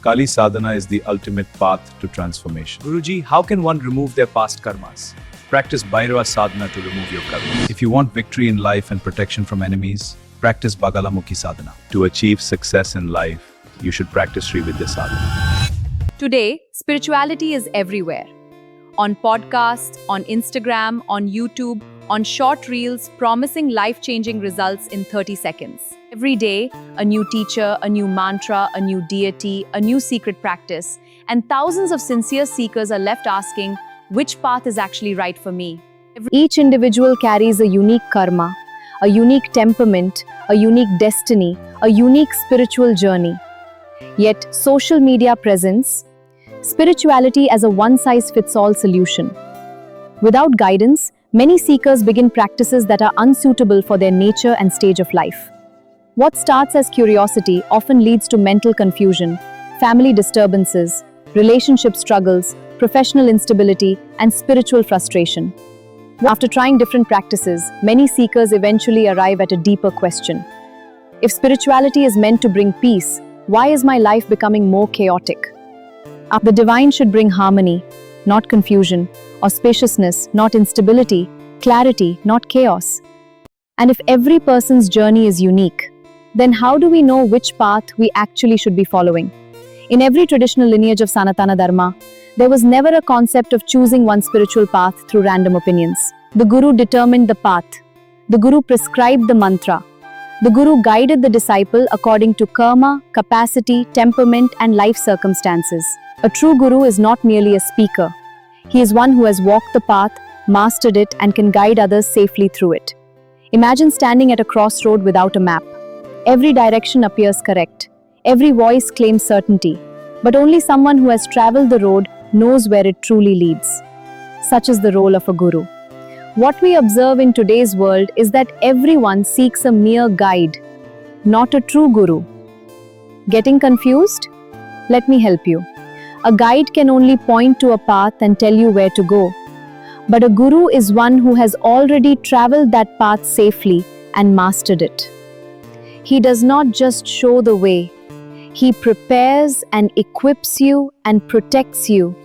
Kali sadhana is the ultimate path to transformation. Guruji, how can one remove their past karmas? Practice Bhairava sadhana to remove your karma. If you want victory in life and protection from enemies, practice Bagalamukhi sadhana. To achieve success in life, you should practice Sri Vidya sadhana. Today, spirituality is everywhere. On podcasts, on Instagram, on YouTube, on short reels promising life-changing results in 30 seconds. Every day, a new teacher, a new mantra, a new deity, a new secret practice, and thousands of sincere seekers are left asking, which path is actually right for me? Each individual carries a unique karma, a unique temperament, a unique destiny, a unique spiritual journey. Yet, social media presents spirituality as a one-size-fits-all solution. Without guidance, many seekers begin practices that are unsuitable for their nature and stage of life. What starts as curiosity often leads to mental confusion, family disturbances, relationship struggles, professional instability, and spiritual frustration. After trying different practices, many seekers eventually arrive at a deeper question. If spirituality is meant to bring peace, why is my life becoming more chaotic? The divine should bring harmony, not confusion, auspiciousness, not instability, clarity, not chaos. And if every person's journey is unique, then how do we know which path we actually should be following? In every traditional lineage of Sanatana Dharma, there was never a concept of choosing one spiritual path through random opinions. The Guru determined the path. The Guru prescribed the mantra. The Guru guided the disciple according to karma, capacity, temperament, and life circumstances. A true Guru is not merely a speaker. He is one who has walked the path, mastered it, and can guide others safely through it. Imagine standing at a crossroad without a map. Every direction appears correct. Every voice claims certainty. But only someone who has traveled the road knows where it truly leads. Such is the role of a Guru. What we observe in today's world is that everyone seeks a mere guide, not a true Guru. Getting confused? Let me help you. A guide can only point to a path and tell you where to go. But a Guru is one who has already traveled that path safely and mastered it. He does not just show the way. He prepares and equips you and protects you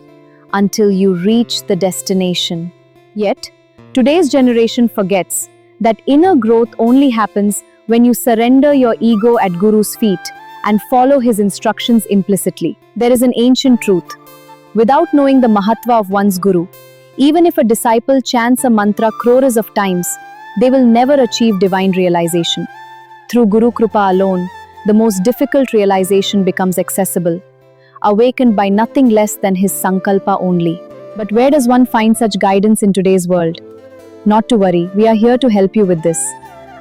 until you reach the destination. Yet, today's generation forgets that inner growth only happens when you surrender your ego at Guru's feet and follow his instructions implicitly. There is an ancient truth. Without knowing the Mahatva of one's Guru, even if a disciple chants a mantra crores of times, they will never achieve divine realization. Through Guru Krupa alone, the most difficult realization becomes accessible, awakened by nothing less than his Sankalpa only. But where does one find such guidance in today's world? Not to worry, we are here to help you with this.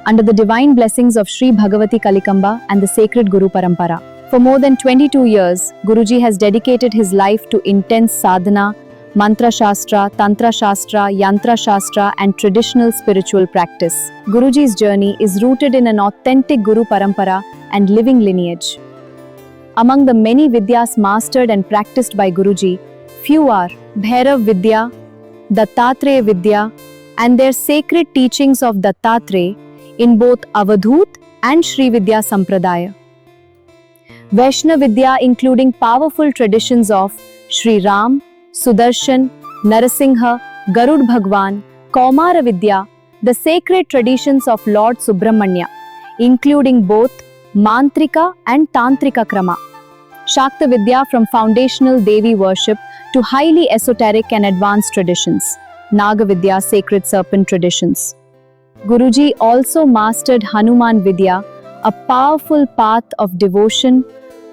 Under the divine blessings of Sri Bhagavati Kalikamba and the sacred Guru Parampara. For more than 22 years, Guruji has dedicated his life to intense sadhana, mantra shastra, tantra shastra, yantra shastra, and traditional spiritual practice. Guruji's journey is rooted in an authentic Guru Parampara and living lineage. Among the many Vidyas mastered and practiced by Guruji, few are Bhairav Vidya, Dattatreya Vidya, and their sacred teachings of Dattatreya in both Avadhut and Sri Vidya Sampradaya. Vaishnava Vidya including powerful traditions of Sri Ram, Sudarshan, Narasingha, Garud Bhagwan, Kaumara Vidya, the sacred traditions of Lord Subramanya, including both Mantrika and Tantrika Krama. Shakta Vidya from foundational Devi worship to highly esoteric and advanced traditions. Naga Vidya sacred serpent traditions. Guruji also mastered Hanuman Vidya, a powerful path of devotion,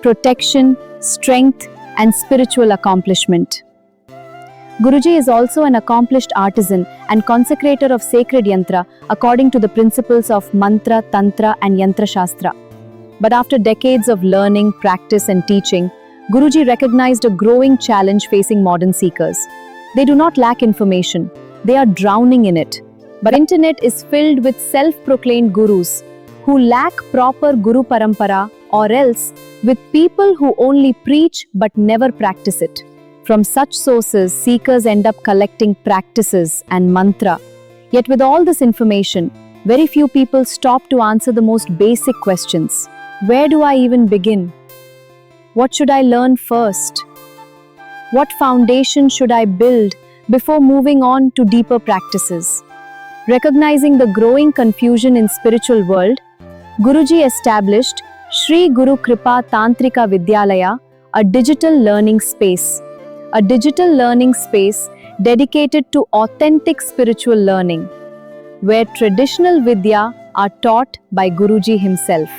protection, strength, and spiritual accomplishment. Guruji is also an accomplished artisan and consecrator of sacred yantra according to the principles of mantra, tantra, and yantra shastra. But after decades of learning, practice, and teaching, Guruji recognized a growing challenge facing modern seekers. They do not lack information, they are drowning in it. But the internet is filled with self-proclaimed gurus who lack proper Guru Parampara, or else with people who only preach but never practice it. From such sources, seekers end up collecting practices and mantra. Yet with all this information, very few people stop to answer the most basic questions. Where do I even begin? What should I learn first? What foundation should I build before moving on to deeper practices? Recognizing the growing confusion in spiritual world, Guruji established Sri Guru Kripa Tantrika Vidyalaya, a digital learning space. A digital learning space dedicated to authentic spiritual learning, where traditional Vidya are taught by Guruji himself.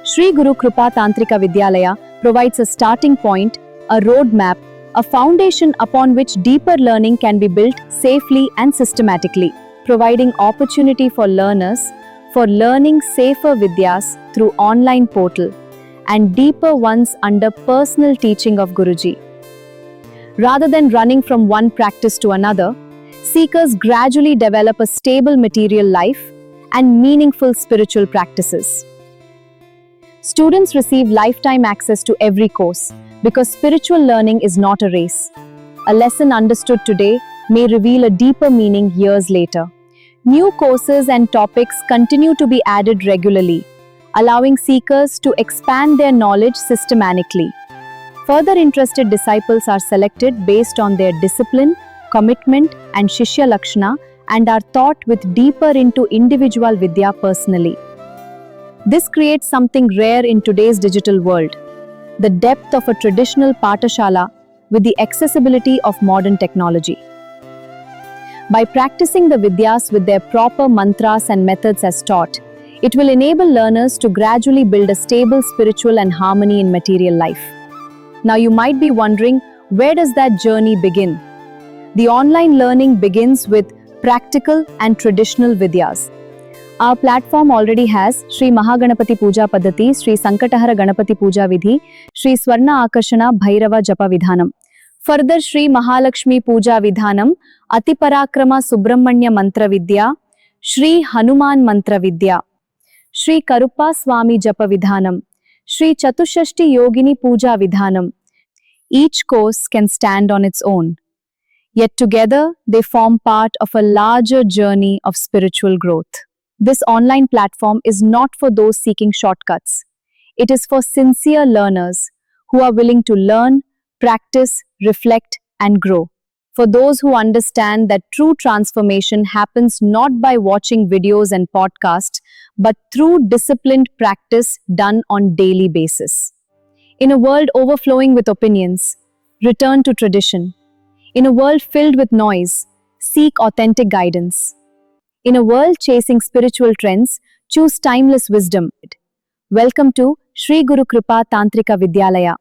Sri Guru Kripa Tantrika Vidyalaya provides a starting point, a roadmap, a foundation upon which deeper learning can be built safely and systematically, providing opportunity for learners for learning safer Vidyas through online portal and deeper ones under personal teaching of Guruji. Rather than running from one practice to another, seekers gradually develop a stable material life and meaningful spiritual practices. Students receive lifetime access to every course because spiritual learning is not a race. A lesson understood today may reveal a deeper meaning years later. New courses and topics continue to be added regularly, allowing seekers to expand their knowledge systematically. Further interested disciples are selected based on their discipline, commitment, and Shishya Lakshana and are taught with deeper into individual Vidya personally. This creates something rare in today's digital world, the depth of a traditional Pathashala with the accessibility of modern technology. By practicing the Vidyas with their proper mantras and methods as taught, it will enable learners to gradually build a stable spiritual and harmony in material life. Now you might be wondering, where does that journey begin? The online learning begins with practical and traditional Vidyas. Our platform already has Sri Mahaganapati Puja Paddhati, Sri Sankatahara Ganapati Puja Vidhi, Sri Swarna Akarshana Bhairava Japa Vidhanam. Further, Sri Mahalakshmi Puja Vidhanam, Atiparakrama Subramanya Mantra Vidya, Sri Hanuman Mantra Vidya, Sri Karuppa Swami Japa Vidhanam, Sri Chatushashti Yogini Puja Vidhanam. Each course can stand on its own, yet together they form part of a larger journey of spiritual growth. This online platform is not for those seeking shortcuts. It is for sincere learners who are willing to learn, practice, reflect, and grow. For those who understand that true transformation happens not by watching videos and podcasts, but through disciplined practice done on daily basis. In a world overflowing with opinions, return to tradition. In a world filled with noise, seek authentic guidance. In a world chasing spiritual trends, choose timeless wisdom. Welcome to Sri Guru Kripa Tantrika Vidyalaya.